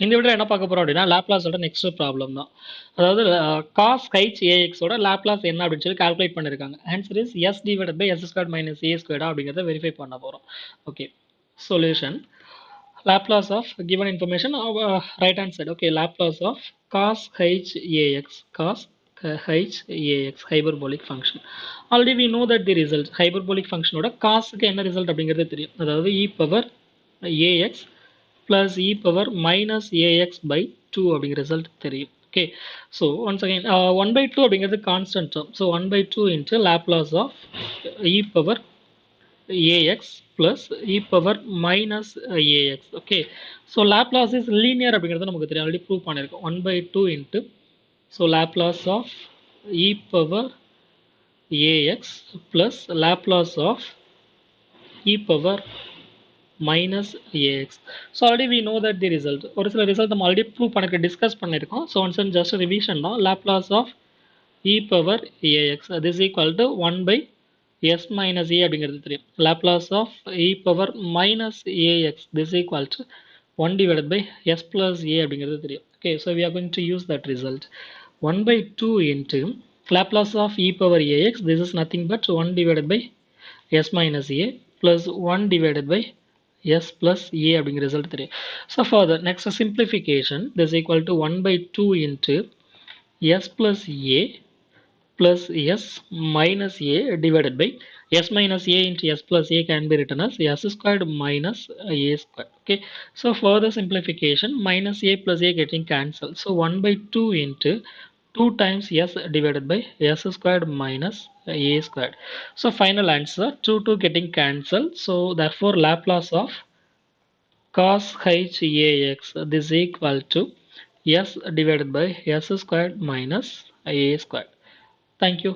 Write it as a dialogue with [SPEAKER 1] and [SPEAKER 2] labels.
[SPEAKER 1] இந்த வீடியோ என்ன பார்க்க போறோம் அப்படின்னா லாப்லாஸோட நெக்ஸ்ட் ப்ராப்ளம் தான். அதாவது காஸ் ஹைச் ஏஎக்ஸோட லாப்லாஸ் என்ன அப்படின்னு சொல்லி கால்குலேட் பண்ணிருக்காங்க. Answer is S divided by S square minus A ஸ்கொயர்டா அப்படிங்கிறத வெரிஃபை பண்ண போறோம். Okay, solution Laplace of given information right hand side. Okay, Laplace of cos h ax cos h ax hyperbolic function. Already we know that the result hyperbolic function ஓட cos க்கு என்ன result அப்படிங்கிறது தெரியும். அதாவது e power ax plus e power minus ax by 2 அப்படிங்கிற result தெரியும். Okay, so once again 1 by 2 அப்படிங்கிறது constant term. So 1 by 2 into Laplace of e power ax plus e power minus ax. Okay, so Laplace is linear அப்படிங்கிறது நமக்கு தெரியும், already prove பண்ணியிருக்கோம். 1 by 2 into so Laplace of e power ax plus Laplace of e power minus ax. So already we know that the result ஒரு சில result நம்ம already prove பண்ணிருக்கோம், discuss பண்ணியிருக்கோம். So once and just revision தான். Laplace of e power ax this equal to 1 by s minus a அப்படிங்கிறது தெரியும். Laplace of e power minus ax this equal to 1 divided by s plus a அப்படிங்கிறது தெரியும். Okay, so we are going to use that result. 1 by 2 into Laplace of e power ax, this is nothing but 1 divided by s minus a plus 1 divided by s plus a அப்படிங்கிற result தெரியும். So further next simplification, this is equal to 1 by 2 into s plus a plus s minus a divided by s minus a into s plus a can be written as s squared minus a squared. Okay, so further simplification, minus a plus a getting cancelled, so 1 by 2 into 2 times s divided by s squared minus a squared. So final answer 2 getting cancelled, so therefore Laplace of cos h ax this is equal to s divided by s squared minus a squared. Thank you.